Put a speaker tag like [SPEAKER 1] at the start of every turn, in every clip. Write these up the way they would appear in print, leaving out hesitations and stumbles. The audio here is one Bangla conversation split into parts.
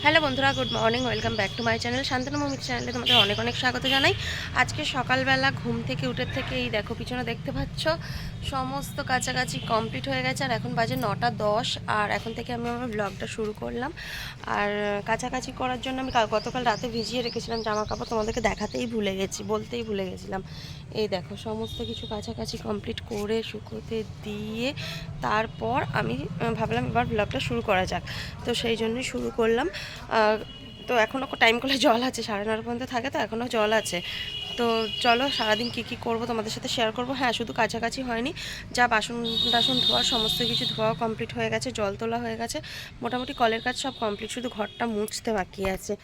[SPEAKER 1] হ্যালো বন্ধুরা, good morning, welcome back to my channel Shantanu Mamita চ্যানেলে তোমাদের অনেক অনেক স্বাগত জানাই। আজকে সকালবেলা ঘুম থেকে এই দেখো পিছনে দেখতে পাচ্ছ সমস্ত কাছাকাছি কমপ্লিট হয়ে গেছে। আর এখন বাজে 9:10। আর এখন থেকে আমি আমার ব্লগটা শুরু করলাম। আর কাছাকাছি করার জন্য আমি গতকাল রাতে ভিজিয়ে রেখেছিলাম জামা কাপড়, তোমাদেরকে বলতেই ভুলে গেছিলাম। এই দেখো সমস্ত কিছু কাছাকাছি কমপ্লিট করে শুকোতে দিয়ে তারপর আমি ভাবলাম এবার ব্লগটা শুরু করা যাক। তো সেই জন্যই শুরু করলাম। তো এখনও টাইম কলে জল আছে, 9:30 পর্যন্ত থাকে, তো এখনও জল আছে। তো চলো সারাদিন কী করবো তোমাদের সাথে শেয়ার করবো। হ্যাঁ, শুধু কাছাকাছি হয়নি, যা বাসন টাসন ধোয়া সমস্ত কিছু ধোয়াও কমপ্লিট হয়ে গেছে, জল তোলা হয়ে গেছে, মোটামুটি কলের কাজ সব কমপ্লিট, শুধু ঘরটা মুছতে বাকি আছে।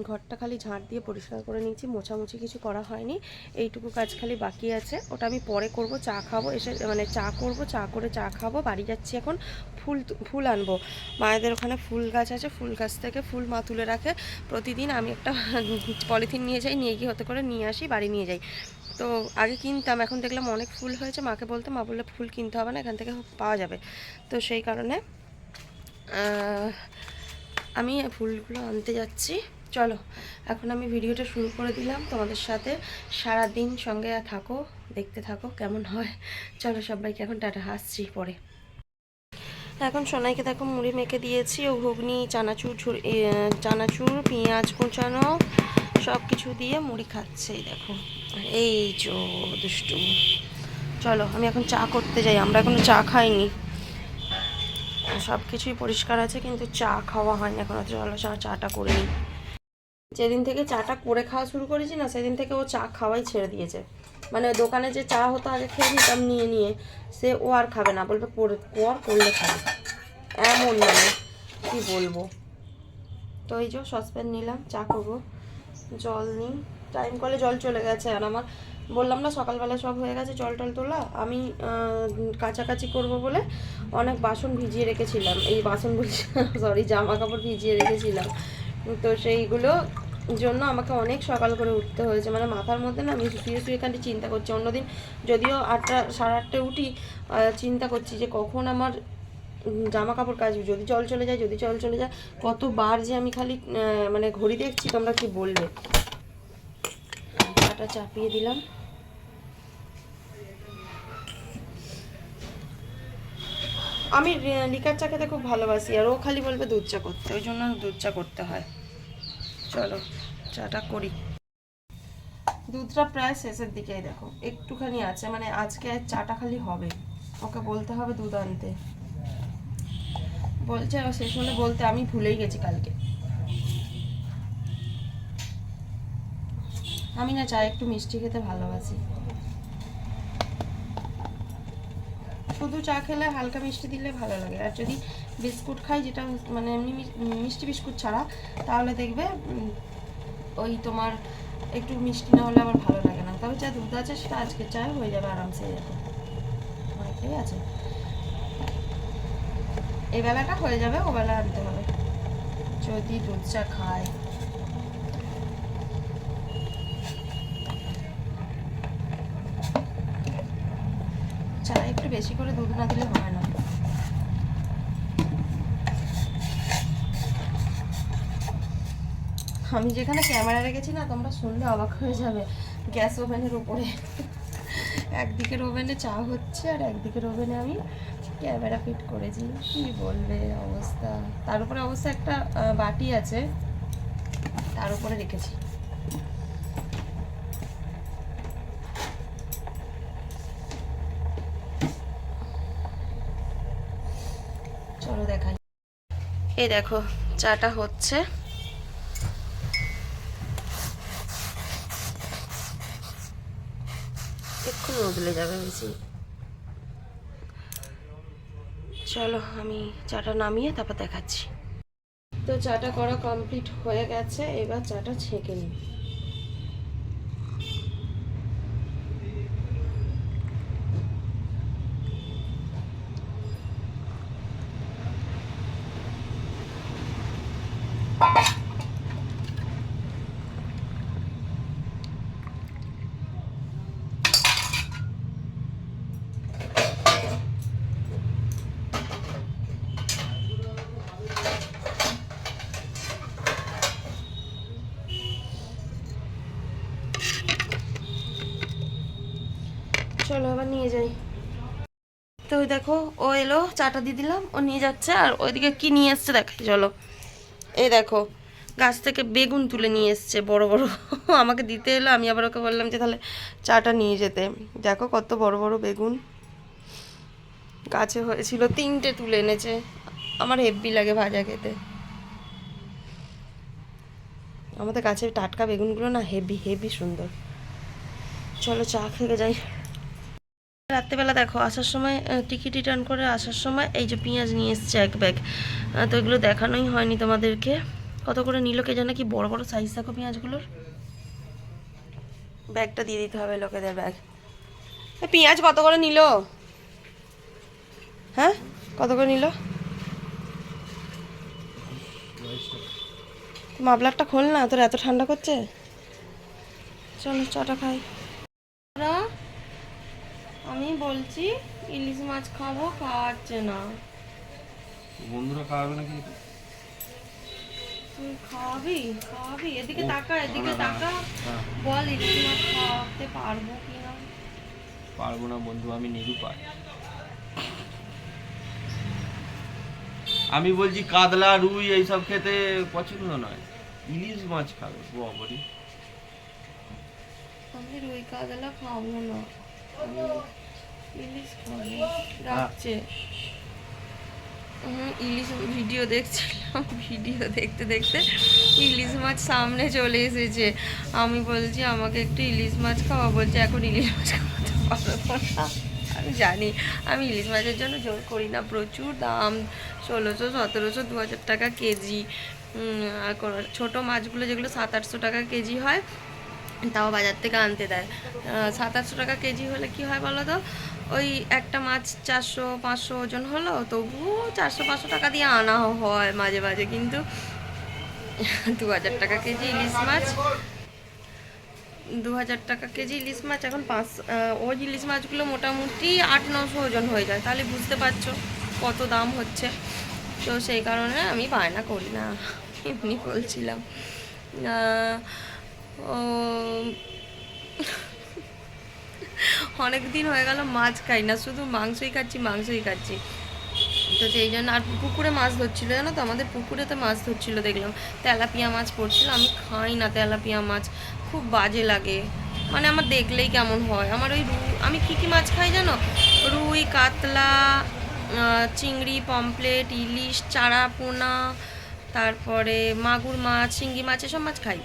[SPEAKER 1] ঘরটা খালি ঝাঁট দিয়ে পরিষ্কার করে নিয়েছি, মোছামুছি কিছু করা হয়নি, এইটুকু কাজ খালি বাকি আছে। ওটা আমি পরে করব। চা খাবো এসে, মানে চা করব, চা করে চা খাবো, বাড়ি যাচ্ছি এখন। ফুল আনবো, মায়েদের ওখানে ফুল গাছ আছে, ফুল গাছ থেকে ফুল মা তুলে রাখে প্রতিদিন। আমি একটা পলিথিন নিয়ে যাই, নিয়ে গিয়ে হতে করে নিয়ে আসি, বাড়ি নিয়ে যাই। তো আগে কিনতাম, এখন দেখলাম অনেক ফুল হয়েছে, মাকে বলতে, মা বললে ফুল কিনতে হবে না, এখান থেকে পাওয়া যাবে। তো সেই কারণে আমি ফুলগুলো আনতে যাচ্ছি। চলো এখন আমি ভিডিওটা শুরু করে দিলাম, তোমাদের সাথে সারা দিন সঙ্গে থাকো, দেখতে থাকো কেমন হয়। চলো সবাইকে এখন টাটা, আসছি পরে। এখন সোনাইকে দেখো মুড়ি মেখে দিয়েছি, ও ঘুগনি, চানাচুর পেঁয়াজ কুচানো সব কিছু দিয়ে মুড়ি খাচ্ছে। দেখো এই যো দুষ্টু। চলো আমি এখন চা করতে যাই, আমরা এখনো চা খাইনি। সব কিছুই পরিষ্কার আছে কিন্তু চা খাওয়া হয়নি এখনো। চলো চাটা করে নিই। যেদিন থেকে চাটা করে খাওয়া শুরু করেছি না, সেদিন থেকে ও চা খাওয়াই ছেড়ে দিয়েছে। মানে দোকানে যে চা হতো আগে খেয়ে নিতাম নিয়ে নিয়ে, সে ও আর খাবে না, বলবে করলে খাবে, এমন মানে কি বলবো। তো এই যে সসপ্যান নিলাম, চা করবো, জল নিই, টাইম কলে জল চলে গেছে। আর আমার বললাম না সকালবেলা সব হয়ে গেছে, জল টল তোলা। আমি কাছাকাছি করব বলে অনেক বাসন ভিজিয়ে রেখেছিলাম, এই বাসন বলছি সরি, জামা কাপড় ভিজিয়ে রেখেছিলাম। তো সেইগুলো জন্য আমাকে অনেক সকাল করে উঠতে হয়েছে, মানে মাথার মধ্যে না আমি শুয়ে এখানটি চিন্তা করছি। অন্যদিন যদিও 8টা 8:30 উঠি, চিন্তা করছি যে কখন আমার জামা কাপড় কাচবি, যদি জল চলে যায়। কতবার যে আমি খালি মানে ঘড়ি দেখছি, তোমরা কি বলবে। চাটা চাপিয়ে দিলাম। আমি লিকার চা খেতে খুব ভালোবাসি, আর ও খালি বলবে দুধ চা করতে, ওই জন্য দুধ চা করতে হয়। চলো চাটা করি। দুধটা প্রায় শেষের দিকেই, দেখো একটুখানি আছে, মানে আজকে চাটা খালি হবে, ওকে বলতে হবে দুধ আনতে। বলছে শেষ হলে বলতে, আমি ভুলেই গেছি কালকে। আমি না চা একটু মিষ্টি খেতে ভালোবাসি, শুধু চা খেলে হালকা মিষ্টি দিলে ভালো লাগে। আর যদি বিস্কুট খাই, যেটা মানে এমনি মিষ্টি বিস্কুট ছাড়া, তাহলে দেখবে ওই তোমার একটু মিষ্টি না হলে আমার ভালো লাগে না। তবে যা দুধ আছে সেটা আজকে চা হয়ে যাবে আরামসে, এরকম অনেকটাই আছে, এই বেলাটা হয়ে যাবে, ও বেলা আনতে হবে যদি দুধ চা খায়। চা একটু বেশি করে দুধ না দিলে হয় না। আমি যেখানে ক্যামেরা রেখেছি না, তোমরা শুনলে অবাক হয়ে যাবে, গ্যাস ওভেনের উপরে একদিকের ওভেনে চা হচ্ছে, আর একদিকের ওভেনে আমি ক্যামেরা ফিট করেছি। কি বলবে অবস্থা। তার উপরে অবস্থা একটা বাটি আছে, তার উপরে রেখেছি। চলো দেখাই। এই দেখো চাটা হচ্ছে, এক্ষুনি বদলে যাবে বেশি। চলো আমি চাটা নামিয়ে তারপর দেখাচ্ছি। তো চাটা করা কমপ্লিট হয়ে গেছে, এবার চাটা ছেঁকে নিই। চলো আবার নিয়ে যাই। তো ওই দেখো ও এলো, চাটা দিয়ে দিলাম, ও নিয়ে যাচ্ছে। আর ওইদিকে কি নিয়ে এসছে দেখে চলো। এই দেখো গাছ থেকে বেগুন তুলে নিয়ে এসছে বড় বড় আমাকে দিতে এলো, আমি আবার ওকে বললাম যে তাহলে চাটা নিয়ে যেতে। দেখো কত বড় বড় বেগুন গাছে হয়েছিল, 3টে তুলে এনেছে। আমার হেব্বি লাগে ভাজা খেতে। আমাদের গাছের টাটকা বেগুনগুলো না হেভি হেভি সুন্দর। চলো চা খেয়ে যাই। রাত্রেবেলা দেখো আসার সময় টিকিট রিটার্ন করে আসার সময় এই যে পেঁয়াজ নিয়ে এসছে 1 ব্যাগ। তো এগুলো দেখানোই হয়নি তোমাদেরকে। কত করে নিল কে জানে, কি বড় বড় সাইজ দেখো পেঁয়াজগুলোর। ব্যাগটা দিয়ে দিতে হবে লোকেদের ব্যাগ। পেঁয়াজ কত করে নিল? হ্যাঁ কত করে নিল? মাফলারটা খোল না, তোর এত ঠান্ডা করছে। চলো চাটা খাই। আমি বলছি ইলিশ মাছ খাবো, খাওয়াচ্ছে না।
[SPEAKER 2] বন্ধুরা খাওয়াবে নাকি?
[SPEAKER 1] তুই খাওয়াবি? খাওয়াবি? এদিকে তাকা, এদিকে তাকা। বল ইলিশ মাছ খাওয়াতে পারবো কিনা।
[SPEAKER 2] পারবো না বন্ধু, আমি নিরুপায়। আমি বলছি কাতলা রুই এইসব খেতে পছন্দ নয়, ইলিশ মাছ খাবে বাবারি।
[SPEAKER 1] আমি রুই কাতলা খাবো না, আমি ইলিশ খাবো। রাখছে। ইলিশ ভিডিও দেখছিলাম, ভিডিও দেখতে দেখতে ইলিশ মাছ সামনে চলে এসেছে। আমি বলছি আমাকে একটু ইলিশ মাছ খাওয়া, বলছে এখন ইলিশ মাছ খাওয়াতে পারবো না। আমি জানি আমি ইলিশ মাছের জন্য জোর করি না, প্রচুর দাম, 1600, 1700, 2000 টাকা কেজি। আর ছোটো মাছগুলো যেগুলো 700-800 টাকা কেজি হয়, তাও বাজার থেকে আনতে দেয়। 700-800 টাকা কেজি হলে কি হয় বলো তো, ওই একটা মাছ 400-500 ওজন হলো, তবুও 400-500 টাকা দিয়ে আনা হয় মাঝে মাঝে। কিন্তু 2000 টাকা কেজি ইলিশ মাছ, 2000 টাকা কেজি ইলিশ মাছ এখন ওই ইলিশ মাছগুলো মোটামুটি 800-900 ওজন হয়ে যায়। তাহলে বুঝতে পারছো কত দাম হচ্ছে। তো সেই কারণে আমি বায়না করি না, এমনি বলছিলাম। অনেক দিন হয়ে গেল মাছ খাই না, শুধু মাংসই খাচ্ছি। তো সেই জন্য। আর পুকুরে মাছ ধরছিল জানো তো, আমাদের পুকুরেতে মাছ ধরছিল, দেখলাম তেলাপিয়া মাছ পড়ছিল। আমি খাই না তেলাপিয়া মাছ, খুব বাজে লাগে, মানে আমার দেখলেই কেমন হয়। আমার ওই আমি কী মাছ খাই জানো, রুই, কাতলা, চিংড়ি, পমফ্লেট, ইলিশ, চারা পোনা, তারপরে মাগুর মাছ, শিঙ্গি মাছ, এসব মাছ খাই।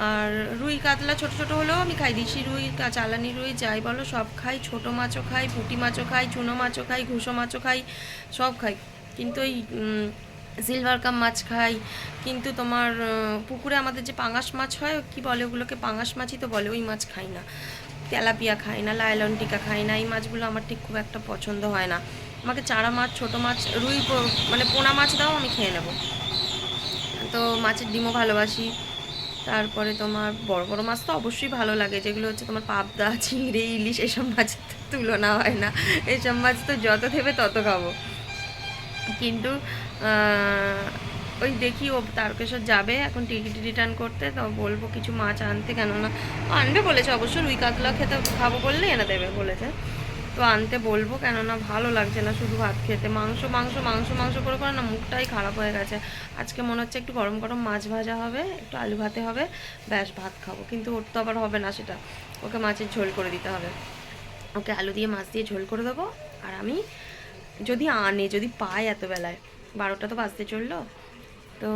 [SPEAKER 1] আর রুই কাতলা ছোটো ছোটো হলেও আমি খাই, দেশি রুই, চালানি রুই, যাই বলো সব খাই। ছোটো মাছও খাই, পুঁটি মাছও খাই, চুনো মাছও খাই, ঘুষো মাছও খাই, সব খাই। কিন্তু ওই সিলভার কাপ মাছ খাই। কিন্তু তোমার পুকুরে আমাদের যে পাঙাশ মাছ হয়, কি বলে ওগুলোকে, পাঙাশ মাছই তো বলে, ওই মাছ খাই না। তেলাপিয়া খাই না, লায়লন টিকা খাই না, এই মাছগুলো আমার ঠিক খুব একটা পছন্দ হয় না। আমাকে চারা মাছ, ছোটো মাছ, রুই, মানে পোনা মাছ দাও, আমি খেয়ে নেব। তো মাছের ডিমও ভালোবাসি। তারপরে তোমার বড় বড় মাছ তো অবশ্যই ভালো লাগে, যেগুলো হচ্ছে তোমার পাবদা, চিংড়ি, ইলিশ, এসব মাছের তুলনা হয় না। এসব মাছ তো যত দেবে তত খাবো। কিন্তু ওই দেখি ও তারকেশ্বর যাবে এখন টিকিট রিটার্ন করতে, তো বলবো কিছু মাছ আনতে, কেননা আনবে বলেছে অবশ্য, রুই কাতলা খেতে খাবো বললে এনে দেবে বলেছে। তো আনতে বলবো, কেননা ভালো লাগছে না শুধু ভাত খেতে। মাংস মাংস মাংস মাংস করে করে না মুখটাই খারাপ হয়ে গেছে। আজকে মনে হচ্ছে একটু গরম গরম মাছ ভাজা হবে, একটু আলু ভাতে হবে, ব্যাস ভাত খাবো। কিন্তু ওর তো আবার হবে না সেটা, ওকে মাছের ঝোল করে দিতে হবে। ওকে আলু দিয়ে মাছ দিয়ে ঝোল করে দেবো। আর আমি যদি পাই এত বেলায়, 12টা তো বাজতে চললো, তো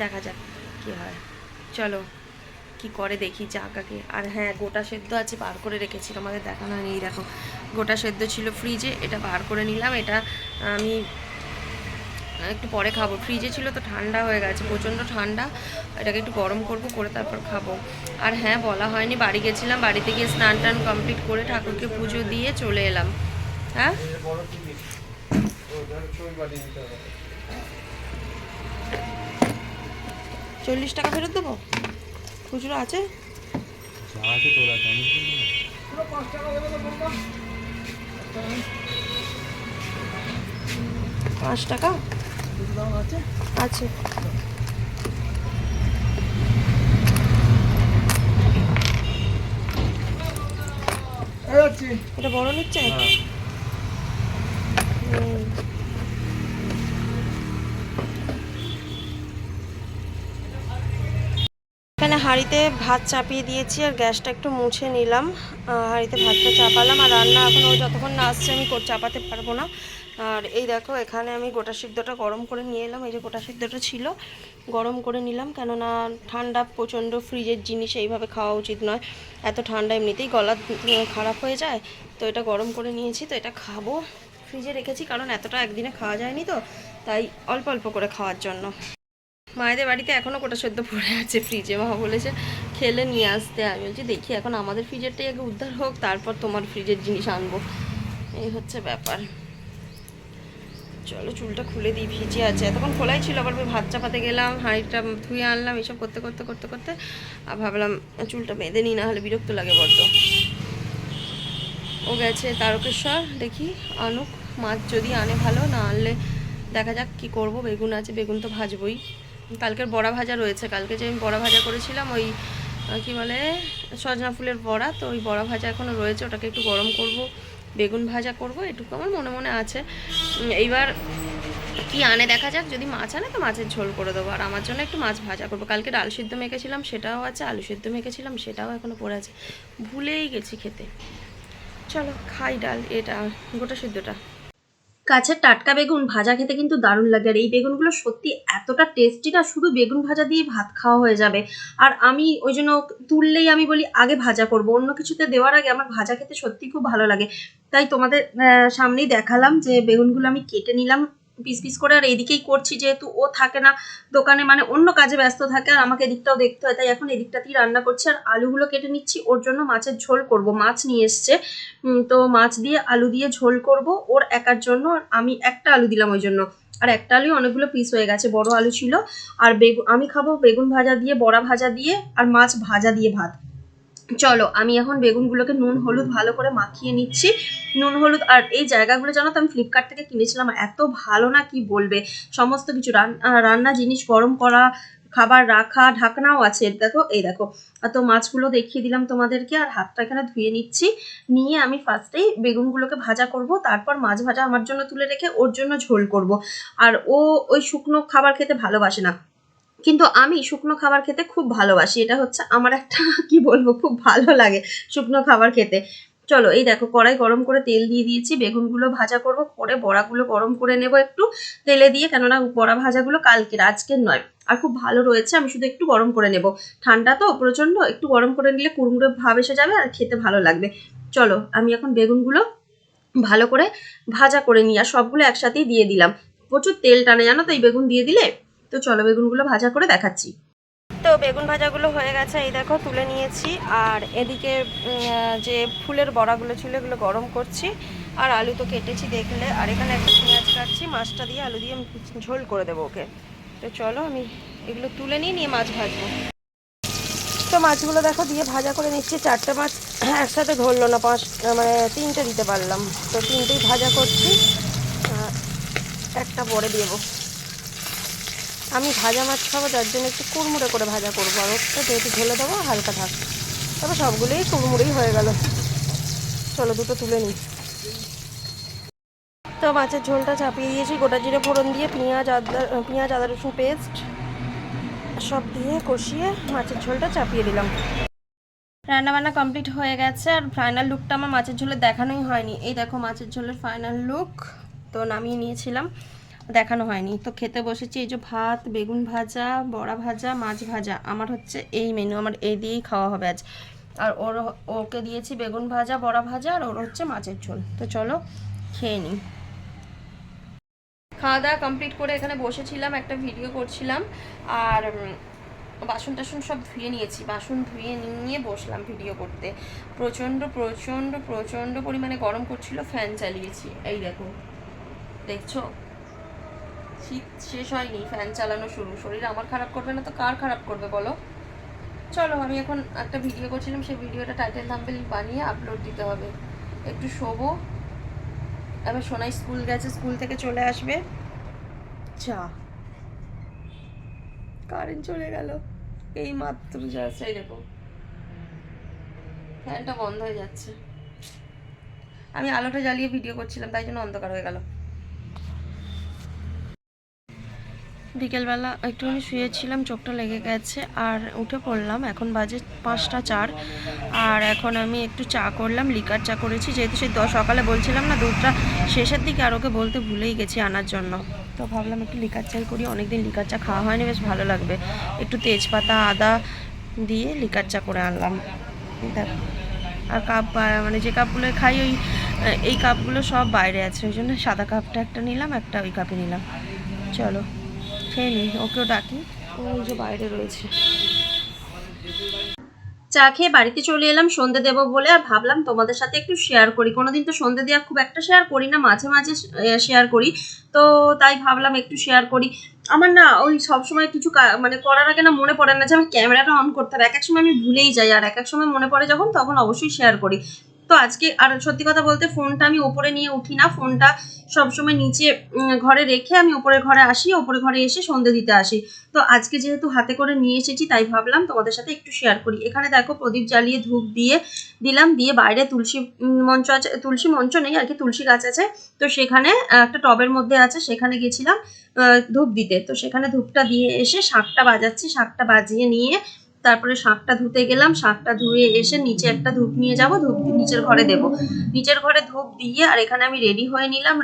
[SPEAKER 1] দেখা যাক কী হয়। চলো কি করে দেখি চা কাকে। আর হ্যাঁ, গোটা সেদ্ধ আছে, বার করে রেখেছি, তোমাদের দেখানো হয়নি। এই দেখো গোটা সেদ্ধ ছিল ফ্রিজে, এটা বার করে নিলাম। এটা আমি একটু পরে খাবো, ফ্রিজে ছিল তো ঠান্ডা হয়ে গেছে, প্রচণ্ড ঠান্ডা। এটাকে একটু গরম করবো, করে তারপর খাবো। আর হ্যাঁ, বলা হয়নি, বাড়ি গেছিলাম, বাড়িতে গিয়ে স্নান টান কমপ্লিট করে ঠাকুরকে পুজো দিয়ে চলে এলাম। হ্যাঁ 40 টাকা ফেরত দেবো, খুচরো আছে? 5 টাকা আছে। এটা বড় নিচ্ছে?
[SPEAKER 2] হ্যাঁ।
[SPEAKER 1] হুম। এখানে হাঁড়িতে ভাত চাপিয়ে দিয়েছি আর গ্যাসটা একটু মুছে নিলাম। হাঁড়িতে ভাতটা চাপালাম আর রান্না এখন ও যতক্ষণ না আসছে আমি চাপাতে পারবো না। আর এই দেখো এখানে আমি গোটা সিদ্ধটা গরম করে নিয়ে এলাম। এই যে গোটা সিদ্ধটা ছিল, গরম করে নিলাম, কেননা ঠান্ডা প্রচণ্ড, ফ্রিজের জিনিস এইভাবে খাওয়া উচিত নয়। এত ঠান্ডা এমনিতেই গলা খারাপ হয়ে যায়, তো এটা গরম করে নিয়েছি। তো এটা খাবো, ফ্রিজে রেখেছি কারণ এতটা একদিনে খাওয়া যায়নি, তো তাই অল্প অল্প করে খাওয়ার জন্য। মায়েদের বাড়িতে এখনও গোটা সেদ্ধ পড়ে আছে ফ্রিজে, মা বলেছে খেলে নিয়ে আসতে। আমি বলছি দেখি এখন আমাদের ফ্রিজেরটাই আগে উদ্ধার হোক, তারপর তোমার ফ্রিজের জিনিস আনবো, এই হচ্ছে ব্যাপার। চলো চুলটা খুলে দিই, ভিজে আছে, এতক্ষণ খোলাই ছিল, আবার ভাত চাপাতে গেলাম, হাঁড়িটা ধুয়ে আনলাম, এইসব করতে করতে করতে করতে আর ভাবলাম চুলটা বেঁধে নিই, না হলে বিরক্ত লাগে বড্ড। ও গেছে তারকেশ্বর, দেখি আনুক, মাছ যদি আনে ভালো, না আনলে দেখা যাক কি করব। বেগুন আছে, বেগুন তো ভাজবই। কালকের বড়া ভাজা রয়েছে, কালকে যে আমি বড়া ভাজা করেছিলাম ওই কি বলে সজনা ফুলের বড়া, তো ওই বড়া ভাজা এখনও রয়েছে, ওটাকে একটু গরম করব, বেগুন ভাজা করব, এটুকু আমার মনে মনে আছে। এইবার কি আনে দেখা যাক, যদি মাছ আনে তো মাছের ঝোল করে দেবো, আর আমার জন্য একটু মাছ ভাজা করবো। কালকে ডাল সিদ্ধ মেখেছিলাম সেটাও আছে, আলু সিদ্ধ মেখেছিলাম সেটাও এখনও পড়ে আছে, ভুলেই গেছি খেতে। চলো খাই ডাল, এটা গোটা সিদ্ধটা। গাছের টাটকা বেগুন ভাজা খেতে কিন্তু দারুণ লাগে, আর এই বেগুনগুলো সত্যি এতটা টেস্টি না, শুধু বেগুন ভাজা দিয়ে ভাত খাওয়া হয়ে যাবে। আর আমি ওই জন্য তুললেই আমি বলি আগে ভাজা করব, অন্য কিছুতে দেওয়ার আগে আমার ভাজা খেতে সত্যি খুব ভালো লাগে। তাই তোমাদের সামনেই দেখালাম যে বেগুনগুলো আমি কেটে নিলাম পিস পিস করে, আর এদিকেই করছি যেহেতু ও থাকে না দোকানে, মানে অন্য কাজে ব্যস্ত থাকে, আর আমাকে এদিকটাও দেখতে হয়, তাই এখন এদিকটাতেই রান্না করছি। আর আলুগুলো কেটে নিচ্ছি, ওর জন্য মাছের ঝোল করব, মাছ নিয়ে এসছে, তো মাছ দিয়ে আলু দিয়ে ঝোল করব ওর একার জন্য, আর আমি একটা আলু দিলাম ওই জন্য, আর একটা আলু অনেকগুলো পিস হয়ে গেছে, বড় আলু ছিল। আর আমি খাবো বেগুন ভাজা দিয়ে, বড়া ভাজা দিয়ে, আর মাছ ভাজা দিয়ে ভাত। চলো আমি এখন বেগুনগুলোকে নুন হলুদ ভালো করে মাখিয়ে নিচ্ছি। নুন হলুদ, আর এই জায়গাগুলো জানো তো আমি ফ্লিপকার্ট থেকে কিনেছিলাম, এত ভালো না কি বলবে, সমস্ত কিছু রান্না জিনিস গরম করা, খাবার রাখা, ঢাকনাও আছে, দেখো এই দেখো। তো মাছগুলো দেখিয়ে দিলাম তোমাদেরকে, আর হাতটা এখানে ধুয়ে নিচ্ছি, নিয়ে আমি ফার্স্টেই বেগুনগুলোকে ভাজা করব, তারপর মাছ ভাজা আমার জন্য তুলে রেখে ওর জন্য ঝোল করব। আর ও ওই শুকনো খাবার খেতে ভালোবাসে না, কিন্তু আমি শুকনো খাবার খেতে খুব ভালোবাসি, এটা হচ্ছে আমার একটা কি বলবো, খুব ভালো লাগে শুকনো খাবার খেতে। চলো এই দেখো কড়াই গরম করে তেল দিয়ে দিয়েছি, বেগুনগুলো ভাজা করব, করে বড়াগুলো গরম করে নেব একটু তেলে দিয়ে, কেননা বড়া ভাজাগুলো কালকের আজকের নয়, আর খুব ভালো রয়েছে, আমি শুধু একটু গরম করে নেব, ঠান্ডা তো প্রচন্ড, একটু গরম করে নিলে কুড়মুড়ে ভাব এসে যাবে আর খেতে ভালো লাগবে। চলো আমি এখন বেগুনগুলো ভালো করে ভাজা করে নিই, আর সবগুলো একসাথেই দিয়ে দিলাম, প্রচুর তেল টানে জানো তো এই বেগুন দিয়ে দিলে। তো চলো বেগুনগুলো ভাজা করে দেখাচ্ছি। তো বেগুন ভাজাগুলো হয়ে গেছে, এই দেখো তুলে নিয়েছি, আর এদিকে যে ফুলের বড়াগুলো ছিল এগুলো গরম করছি, আর আলু তো কেটেছি দেখলে, আর এখানে একটা পেঁয়াজ কাটছি, মাছটা দিয়ে আলু দিয়ে ঝোল করে দেবো ওকে। তো চলো আমি এগুলো তুলে নিয়ে মাছ ভাজবো। তো মাছগুলো দেখো দিয়ে ভাজা করে নিচ্ছি, 4টে মাছ একসাথে ধরলো না, মানে 3টে দিতে পারলাম, তো 3টেই ভাজা করছি, একটা পরে দেবো। আমি ভাজা মাছ খাবো, যার জন্য একটু কুড়মুড়ে করে ভাজা করবো, আর ওটা যেহেতু ঢেলে দেবো হালকা থাক, তবে সবগুলোই কুড়মুড়েই হয়ে গেল। চলো দুটো তুলে নিই। তো মাছের ঝোলটা চাপিয়ে দিয়েছি, গোটা জিরে ফোড়ন দিয়ে পেঁয়াজ আদা রসুন পেস্ট সব দিয়ে কষিয়ে মাছের ঝোলটা চাপিয়ে দিলাম। রান্নাবান্না কমপ্লিট হয়ে গেছে, আর ফাইনাল লুকটা আমার মাছের ঝোলের দেখানোই হয়নি, এই দেখো মাছের ঝোলের ফাইনাল লুক। তো নামিয়ে নিয়েছিলাম, দেখানো হয়নি। তো খেতে বসেছি, এই যে ভাত, বেগুন ভাজা, বড়া ভাজা, মাছ ভাজা, আমার হচ্ছে এই মেনু, আমার এই দিয়েই খাওয়া হবে আজ। আর ওকে দিয়েছি বেগুন ভাজা, বড়া ভাজা, আর ওর হচ্ছে মাছের ঝোল। তো চলো খেয়ে নিই। খাওয়া দাওয়া কমপ্লিট করে এখানে বসেছিলাম, একটা ভিডিও করছিলাম, আর বাসন টাসন সব ধুয়ে নিয়েছি, বাসন ধুয়ে নিয়ে বসলাম ভিডিও করতে। প্রচণ্ড প্রচণ্ড প্রচণ্ড পরিমাণে গরম করছিল, ফ্যান চালিয়েছি, এই দেখো দেখছো, শীত শেষ হয়নি, ফ্যান চালানো শুরু। শরীর আমার খারাপ করবে না তো কার খারাপ করবে বলো। চলো আমি এখন একটা ভিডিও করছিলাম, সেই ভিডিওটা টাইটেল থাম্বনেল বানিয়ে আপলোড দিতে হবে। একটু শোবো, এবার সোনাই স্কুল গেছে, স্কুল থেকে চলে আসবে। চা, কারেন্ট চলে গেল এই মাত্র, যাচ্ছে এই দেখো ফ্যানটা বন্ধ হয়ে যাচ্ছে। আমি আলোটা জ্বালিয়ে ভিডিও করছিলাম, তাই জন্য অন্ধকার হয়ে গেল। বিকেলবেলা একটুখানি শুয়েছিলাম, চোখটা লেগে গেছে, আর উঠে পড়লাম। এখন বাজে 5টা 4। আর এখন আমি একটু চা করলাম, লিকার চা করেছি, যেহেতু সেই সকালে বলছিলাম না দুধটা শেষের দিকে, আর ওকে বলতে ভুলেই গেছি আনার জন্য। তো ভাবলাম একটু লিকার চাই করি, অনেকদিন লিকার চা খাওয়া হয়নি, বেশ ভালো লাগবে। একটু তেজপাতা আদা দিয়ে লিকার চা করে আনলাম। দেখো, আর কাপ মানে যে কাপগুলো খাই এই কাপগুলো সব বাইরে আছে, ওই জন্য সাদা কাপটা একটা নিলাম, একটা ওই কাপে নিলাম। চলো খেয়ে নিই, ওকেও ডাকি, ওই যে বাইরে রয়েছে। চা খেয়ে বাড়িতে চলে এলাম সন্ধে দেবো বলে, আর ভাবলাম তোমাদের সাথে একটু শেয়ার করি। কোনোদিন তো সন্ধে দেওয়া খুব একটা শেয়ার করি না, মাঝে মাঝে শেয়ার করি, তো তাই ভাবলাম একটু শেয়ার করি। আমার না ওই সবসময় কিছু মানে করার আগে না মনে পড়ে না যে আমি ক্যামেরাটা অন করতে হবে, এক এক সময় আমি ভুলেই যাই, আর এক এক সময় মনে পড়ে যখন, তখন অবশ্যই শেয়ার করি। তো আজকে, আর সত্যি কথা বলতে ফোনটা আমি ওপরে নিয়ে উঠি না, ফোনটা সবসময় নিচে ঘরে রেখে আমি ওপরের ঘরে আসি, ওপরের ঘরে এসে সন্ধে দিতে আসি। তো আজকে যেহেতু হাতে করে নিয়ে এসেছি, তাই ভাবলাম তোমাদের সাথে একটু শেয়ার করি। এখানে দেখো প্রদীপ জ্বালিয়ে ধূপ দিয়ে দিলাম, দিয়ে বাইরে তুলসী মঞ্চ আছে, তুলসী মঞ্চ নেই আর কি, তুলসী গাছ আছে, তো সেখানে একটা টবের মধ্যে আছে, সেখানে গেছিলাম ধূপ দিতে। তো সেখানে ধূপটা দিয়ে এসে শাঁখটা বাজাচ্ছি, শাঁখটা বাজিয়ে নিয়ে তারপরে শাঁখটা ধুতে গেলাম, শাঁখটা ধুয়ে এসে নিচে একটা ধূপ নিয়ে যাব, ধূপ নিচের ঘরে দেব, নিচের ঘরে ধূপ দিয়ে, আর এখানে আমি রেডি হয়ে নিলাম।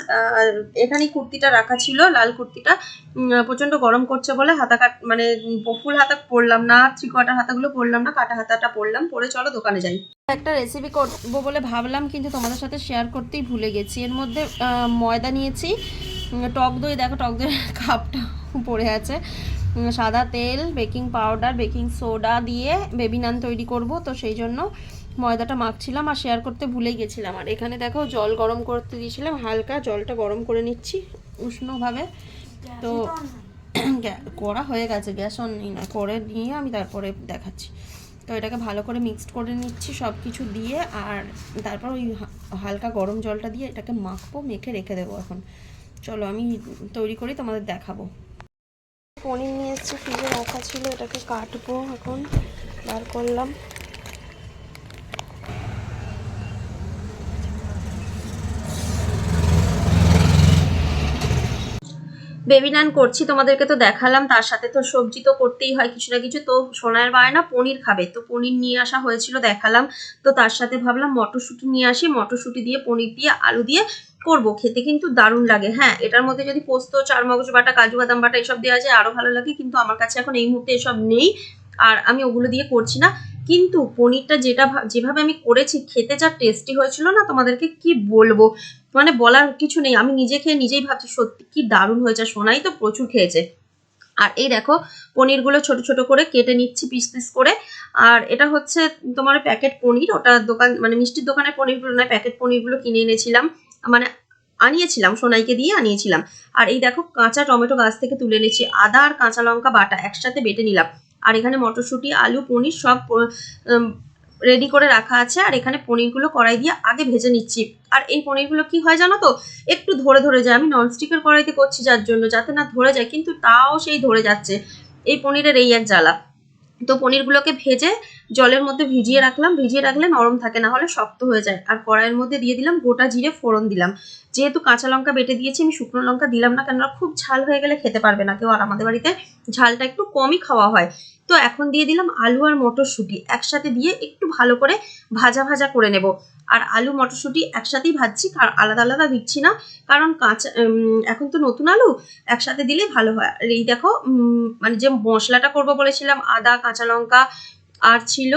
[SPEAKER 1] এখানে কুর্তিটা রাখা ছিল, লাল কুর্তিটা, প্রচন্ড গরম করছে বলে হাতা মানে ফুল হাতা পরলাম না, 3/4 হাতাগুলো পরলাম না, কাটা হাতাটা পরলাম, পরে চলো দোকানে যাই। একটা রেসিপি করবো বলে ভাবলাম, কিন্তু তোমাদের সাথে শেয়ার করতেই ভুলে গেছি। এর মধ্যে ময়দা নিয়েছি, টক দই, দেখো টক দই কাপটা পড়ে আছে, সাদা তেল, বেকিং পাউডার, বেকিং সোডা দিয়ে বেবি নান তৈরি করব, তো সেই জন্য ময়দাটা মাখছিলাম, আর শেয়ার করতে ভুলেই গেছিলাম। আর এখানে দেখো জল গরম করতে দিয়েছিলাম, হালকা জলটা গরম করে নিচ্ছি উষ্ণভাবে। তো করা হয়ে গেছে, গ্যাস অন না করে নিয়ে আমি তারপরে দেখাচ্ছি। তো এটাকে ভালো করে মিক্সড করে নিচ্ছি সব কিছু দিয়ে, আর তারপর ওই হালকা গরম জলটা দিয়ে এটাকে মাখবো, মেখে রেখে দেবো। এখন চলো আমি তৈরি করি, তোমাদের দেখাবো। পনির নিয়ে এসেছি, ফ্রিজে রাখা ছিল, এটাকে কাটবো, এখন বার করলাম। বেবি নান করছি, তোমাদেরকে তো দেখালাম, তার সাথে তো সবজি তো করতেই হয় কিছু না কিছু। তো সোনার বায়না পনির খাবে, তো পনির নিয়ে আসা হয়েছিল, দেখালাম। তো তার সাথে ভাবলাম মটরশুঁটি নিয়ে আসি, মটরশুঁটি দিয়ে পনির দিয়ে আলু দিয়ে করব, খেতে কিন্তু দারুণ লাগে। হ্যাঁ, এটার মধ্যে যদি পোস্ত, চারমগজ বাটা, কাজু বাদাম বাটা এসব দেওয়া যায় আরো ভালো লাগে, কিন্তু আমার কাছে এখন এই মুহূর্তে এসব নেই, আর আমি ওগুলো দিয়ে করছি না। কিন্তু পনিরটা যেভাবে আমি করেছি, খেতে যা টেস্টি হয়েছিল না, তোমাদেরকে কি বলবো, মানে বলার কিছু নেই। আমি নিজে খেয়ে নিজেই ভাবছি সত্যি কি দারুণ হয়েছে, সোনাই তো প্রচুর খেয়েছে। আর এই দেখো পনিরগুলো ছোট ছোট করে কেটে নিচ্ছি পিস পিস করে। আর এটা হচ্ছে তোমার প্যাকেট পনির, ওটা দোকান মানে মিষ্টির দোকানের পনিরগুলো নয়, প্যাকেট পনিরগুলো কিনে এনেছিলাম, মানে আনিয়েছিলাম, সোনাইকে দিয়ে আনিয়েছিলাম। আর এই দেখো কাঁচা টমেটো গাছ থেকে তুলে এনেছি, আদা আর কাঁচা লঙ্কা বাটা একসাথে বেটে নিলাম। আর এখানে মটরশুঁটি, আলু, পনির সব রেডি করে রাখা আছে। আর এখানে পনিরগুলো কড়াই দিয়ে আগে ভেজে নিচ্ছি। আর এই পনিরগুলো কি হয় জানো তো, একটু ধরে ধরে যায়। আমি ননস্টিকের কড়াইতে করছি যার জন্য, যাতে না ধরে যায়, কিন্তু তাও সেই ধরে যাচ্ছে। এই পনিরের এই এক জ্বালা। তো পনিরগুলোকে ভেজে জলের মধ্যে ভিজিয়ে রাখলাম, ভিজিয়ে রাখলে নরম থাকে, না হলে শক্ত হয়ে যায়। আর কড়াইয়ের মধ্যে দিয়ে দিলাম গোটা জিরে ফোড়ন দিলাম। যেহেতু কাঁচা লঙ্কা বেটে দিয়েছি, আমি শুকনো লঙ্কা দিলাম না, কেননা খুব ঝাল হয়ে গেলে খেতে পারবে না কেউ, আর আমাদের বাড়িতে ঝালটা একটু কমই খাওয়া হয়। তো এখন দিয়ে দিলাম আলু আর মটরশুঁটি একসাথে দিয়ে একটু ভালো করে ভাজা ভাজা করে নেব। আর আলু মটরশুঁটি একসাথেই ভাজছি, আর আলাদা আলাদা দিচ্ছি না, কারণ কাঁচা এখন তো নতুন আলু, একসাথে দিলেই ভালো হয়। আর এই দেখো মানে যে মশলাটা করবো বলেছিলাম, আদা, কাঁচা লঙ্কা আর ছিল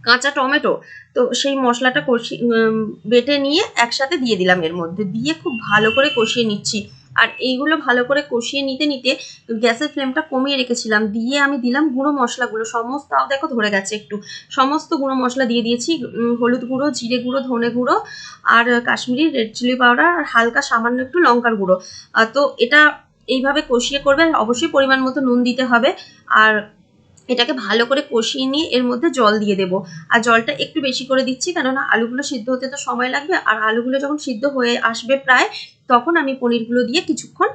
[SPEAKER 1] কাঁচা টমেটো, তো সেই মশলাটা বেটে নিয়ে একসাথে দিয়ে দিলাম, এর মধ্যে দিয়ে খুব ভালো করে কষিয়ে নিচ্ছি। আর এইগুলো ভালো করে কষিয়ে নিতে নিতে গ্যাসের ফ্লেমটা কমিয়ে রেখেছিলাম, দিয়ে আমি দিলাম গুঁড়ো মশলাগুলো সমস্ত, তাও দেখো ধরে গেছে একটু, সমস্ত গুঁড়ো মশলা দিয়ে দিয়েছি, হলুদ গুঁড়ো, জিরে গুঁড়ো, ধনে গুঁড়ো, আর কাশ্মীরি রেড চিলি পাউডার, আর হালকা সামান্য একটু লঙ্কার গুঁড়ো। তো এটা এইভাবে কষিয়ে করবে, অবশ্যই পরিমাণ মতো নুন দিতে হবে। আর এটাকে ভালো করে কষিয়ে নিয়ে এর মধ্যে জল দিয়ে দেবো, আর জলটা একটু বেশি করে দিচ্ছি, কেননা আলুগুলো সিদ্ধ হতে তো সময় লাগবে। আর আলুগুলো যখন সিদ্ধ হয়ে আসবে প্রায়, তখন আমি পনিরগুলো দিয়ে কিছুক্ষণ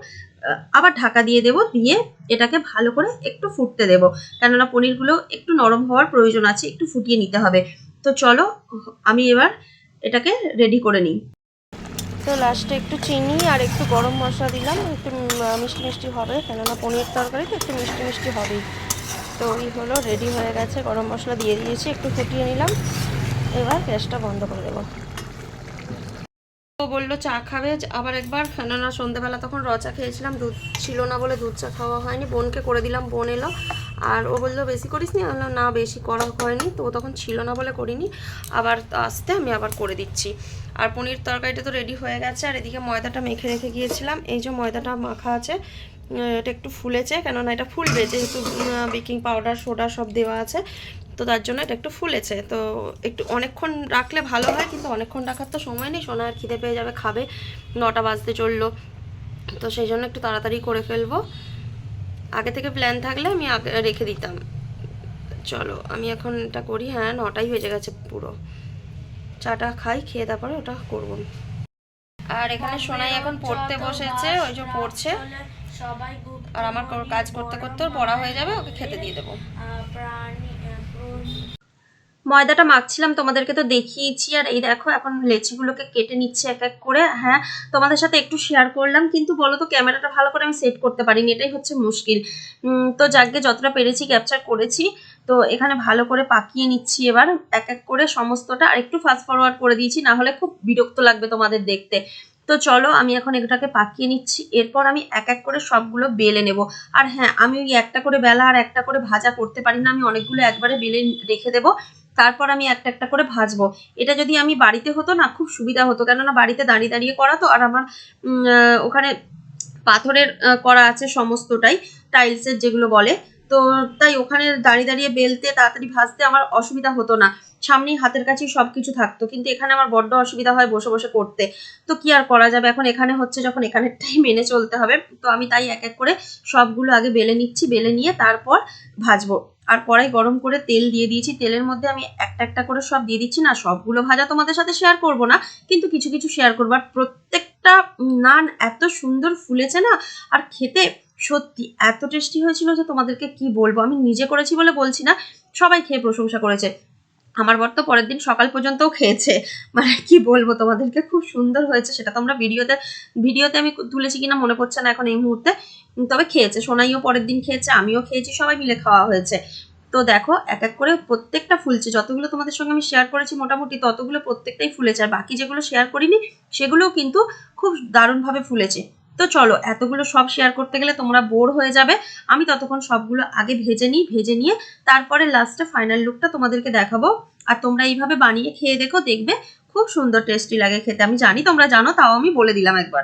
[SPEAKER 1] আবার ঢাকা দিয়ে দেবো, দিয়ে এটাকে ভালো করে একটু ফুটতে দেবো, কেননা পনিরগুলো একটু নরম হওয়ার প্রয়োজন আছে, একটু ফুটিয়ে নিতে হবে। তো চলো আমি এবার এটাকে রেডি করে নিই। তো লাস্টে একটু চিনি আর একটু গরম মশলা দিলাম, একটু মিষ্টি মিষ্টি হবে, কেননা পনির তরকারি তো একটু মিষ্টি মিষ্টি হবেই। তো ওই হলো, রেডি হয়ে গেছে, গরম মশলা দিয়ে দিয়েছি, একটু ফুটিয়ে নিলাম, এবার গ্যাসটা বন্ধ করে দেবো। ও বললো চা খাবে আবার একবার, কেননা সন্ধ্যেবেলা তখন র চা খেয়েছিলাম, দুধ ছিল না বলে দুধ চা খাওয়া হয়নি, বোনকে করে দিলাম, বোন এলো আর ও বললো বেশি করিস নি, বললো না বেশি করা হয়নি, তো ও তখন ছিল না বলে করিনি, আবার আসতে আমি আবার করে দিচ্ছি। আর পনির তরকারিটা তো রেডি হয়ে গেছে, আর এদিকে ময়দাটা মেখে রেখে গিয়েছিলাম, এই যে ময়দাটা মাখা আছে, এটা একটু ফুলেছে, কেননা এটা ফুলবে যেহেতু বেকিং পাউডার সোডা সব দেওয়া আছে, তো তার জন্য এটা একটু ফুলেছে। তো একটু অনেকক্ষণ রাখলে ভালো হয়, কিন্তু অনেকক্ষণ রাখার তো সময় নেই, সোনা আর খিদে পেয়ে যাবে, খাবে, 9টা বাজতে চললো, তো সেই জন্য একটু তাড়াতাড়ি করে ফেলবো। আগে থেকে প্ল্যান থাকলে আমি আগে রেখে দিতাম। চলো আমি এখন এটা করি, হ্যাঁ 9টাই বেজে গেছে পুরো, চাটা খাই, খেয়ে তারপরে ওটা করবো। আর এখানে সোনাই এখন পড়তে বসেছে, ওই যে পড়ছে, আর আমার কাজ করতে করতে ওর পড়া হয়ে যাবে, ওকে খেতে দিয়ে দেবো। ময়দাটা মাখছিলাম, তোমাদেরকে তো দেখিয়েছি, আর এই দেখো এখন লেচিগুলোকে কেটে নিচ্ছি এক এক করে। হ্যাঁ তোমাদের সাথে একটু শেয়ার করলাম, কিন্তু বলো তো ক্যামেরাটা ভালো করে আমি সেট করতে পারিনি, এটাই হচ্ছে মুশকিল। তো যাকে যতটা পেরেছি ক্যাপচার করেছি। তো এখানে ভালো করে পাকিয়ে নিচ্ছি এবার এক এক করে সমস্তটা, আর একটু ফাস্ট ফরওয়ার্ড করে দিয়েছি, না হলে খুব বিরক্ত লাগবে তোমাদের দেখতে। তো চলো আমি এখন এটাকে পাকিয়ে নিচ্ছি, এরপর আমি এক এক করে সবগুলো বেলে নেব। আর হ্যাঁ আমি ওই একটা করে বেলা আর একটা করে ভাজা করতে পারি না, আমি অনেকগুলো একবারে বেলে রেখে দেবো, তারপর আমি একটা একটা করে ভাজবো। এটা যদি আমি বাড়িতে হতো না খুব সুবিধা হতো, কেননা বাড়িতে দাঁড়িয়ে দাঁড়িয়ে করা তো, আর আমার ওখানে পাথরের করা আছে সমস্তটাই, টাইলসের যেগুলো বলে, তো তাই ওখানে দাঁড়িয়ে দাঁড়িয়ে বেলতে তাড়াতাড়ি ভাজতে আমার অসুবিধা হতো না, সামনেই হাতের কাছেই সব কিছু থাকতো, কিন্তু এখানে আমার বড্ড অসুবিধা হয় বসে বসে করতে। তো কি আর করা যাবে, এখন এখানে হচ্ছে যখন এখানেরটাই মেনে চলতে হবে, তো আমি তাই এক এক করে সবগুলো আগে বেলে নিচ্ছি, বেলে নিয়ে তারপর ভাজবো। আর কড়াই গরম করে তেল দিয়ে দিয়েছি, তেলের মধ্যে আমি একটা একটা করে সব দিয়ে দিচ্ছি, না সবগুলো ভাজা তোমাদের সাথে শেয়ার করব না, কিন্তু কিছু কিছু শেয়ার করবো। আর প্রত্যেকটা নান এত সুন্দর ফুলেছে না, আর খেতে সত্যি এত টেস্টি হয়েছিল যে তোমাদেরকে কি বলবো, আমি নিজে করেছি বলে বলছি না, সবাই খেয়ে প্রশংসা করেছে, আমার বর তো পরের দিন সকাল পর্যন্তও খেয়েছে, মানে কি বলবো তোমাদেরকে, খুব সুন্দর হয়েছে। সেটা তোমরা ভিডিওতে আমি তুলেছি কিনা মনে পড়ছে না এখন এই মুহূর্তে, তবে খেয়েছে, সোনাইও পরের দিন খেয়েছে, আমিও খেয়েছি, সবাই মিলে খাওয়া হয়েছে। তো দেখো এক এক করে প্রত্যেকটা ফুলছে, যতগুলো তোমাদের সঙ্গে আমি শেয়ার করেছি মোটামুটি ততগুলো প্রত্যেকটাই ফুলেছে, আর বাকি যেগুলো শেয়ার করিনি সেগুলোও কিন্তু খুব দারুণভাবে ফুলেছে। তো চলো এতগুলো সব শেয়ার করতে গেলে তোমরা বোর হয়ে যাবে, আমি ততক্ষণ সবগুলো আগে ভেজে নিই, ভেজে নিয়ে তারপরে লাস্টে ফাইনাল লুকটা তোমাদেরকে দেখাবো। আর তোমরা এইভাবে বানিয়ে খেয়ে দেখো, দেখবে খুব সুন্দর টেস্টি লাগে খেতে, আমি জানি তোমরা জানো, তাও আমি বলে দিলাম একবার।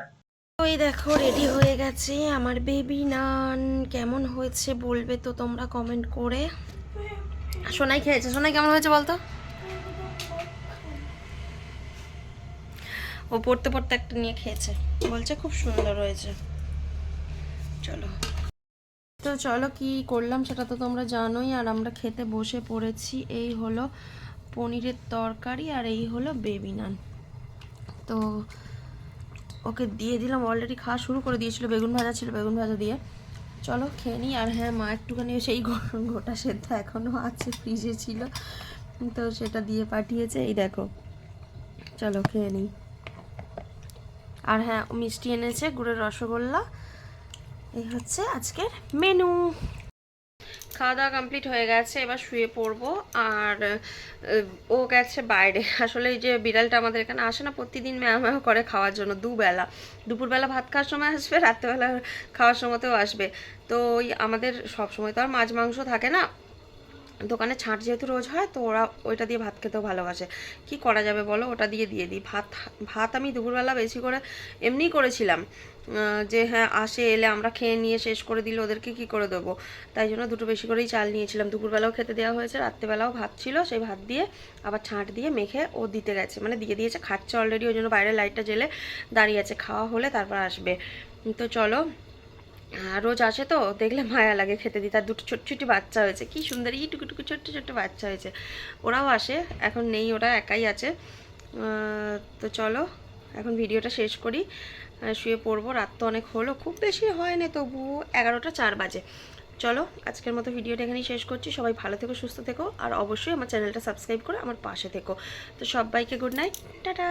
[SPEAKER 1] ওই দেখো রেডি হয়ে গেছে আমার বেবি নান, কেমন হয়েছে বলবে তো তোমরা কমেন্ট করে। সোনাই খেয়েছে, সোনাই কেমন হয়েছে বলতো, ও পড়তে পড়তে একটা নিয়ে খেয়েছে, বলছে খুব সুন্দর হয়েছে। চলো তো চলো কি করলাম সেটা তো তোমরা জানোই, আর আমরা খেতে বসে পড়েছি। এই হলো পনিরের তরকারি, আর এই হলো বেবি নান। তো ওকে দিয়ে দিলাম, অলরেডি খাওয়া শুরু করে দিয়েছিল, বেগুন ভাজা ছিল, বেগুন ভাজা দিয়ে। চলো খেয়ে নিই। আর হ্যাঁ মা একটুখানি সেই গোটা সেদ্ধ এখনও আছে, ফ্রিজে ছিল, তো সেটা দিয়ে পাঠিয়েছে, এই দেখো। চলো খেয়ে নিই। আর হ্যাঁ মিষ্টি এনেছে, গুড়ের রসগোল্লা। এই হচ্ছে আজকের মেনু। খাওয়া দাওয়া কমপ্লিট হয়ে গেছে, এবার শুয়ে পড়বো। আর ও গেছে বাইরে, আসলে এই যে বিড়ালটা আমাদের এখানে আসে না, প্রতিদিন ম্যাও ম্যাও করে খাওয়ার জন্য, দুবেলা, দুপুরবেলা ভাত খাওয়ার সময় আসবে, রাত্রেবেলা খাওয়ার সময়তেও আসবে। তো ওই আমাদের সব সময় তো আর মাছ মাংস থাকে না, দোকানে ছাঁট যেহেতু রোজ হয়, তো ওরা ওইটা দিয়ে ভাত খেতেও ভালোবাসে, কি করা যাবে বলো, ওটা দিয়ে দিই। ভাত আমি দুপুরবেলা বেশি করে এমনিই করেছিলাম, যে হ্যাঁ আসে এলে আমরা খেয়ে নিয়ে শেষ করে দিলে ওদেরকে কি করে দেবো, তাই জন্য দুটো বেশি করেই চাল নিয়েছিলাম, দুপুরবেলাও খেতে দেওয়া হয়েছে, রাত্রেবেলাও ভাত ছিল, সেই ভাত দিয়ে আবার ছাঁট দিয়ে মেখে ও দিতে গেছে, মানে দিয়ে দিয়েছে, খাচ্ছে অলরেডি, ওই জন্য বাইরে লাইটটা জ্বেলে দাঁড়িয়ে আছে, খাওয়া হলে তারপর আসবে। তো চলো, রোজ আসে তো দেখলে মায়া লাগে খেতে দিই, তার দুটো ছোট ছোট বাচ্চা হয়েছে, কি সুন্দর টুকু ছোট্ট ছোট্ট বাচ্চা হয়েছে, ওরাও আসে, এখন নেই, ওরা একাই আছে। তো চলো এখন ভিডিওটা শেষ করি, শুয়ে পড়বো, রাত তো অনেক হলো, খুব বেশি হয় না তবু 11টা 4 বাজে। চলো আজকের মতো ভিডিওটা এখানেই শেষ করছি। সবাই ভালো থেকো, সুস্থ থেকো, আর অবশ্যই আমার চ্যানেলটা সাবস্ক্রাইব করে আমার পাশে থেকো। তো সবাইকে গুড নাইট, টাটা।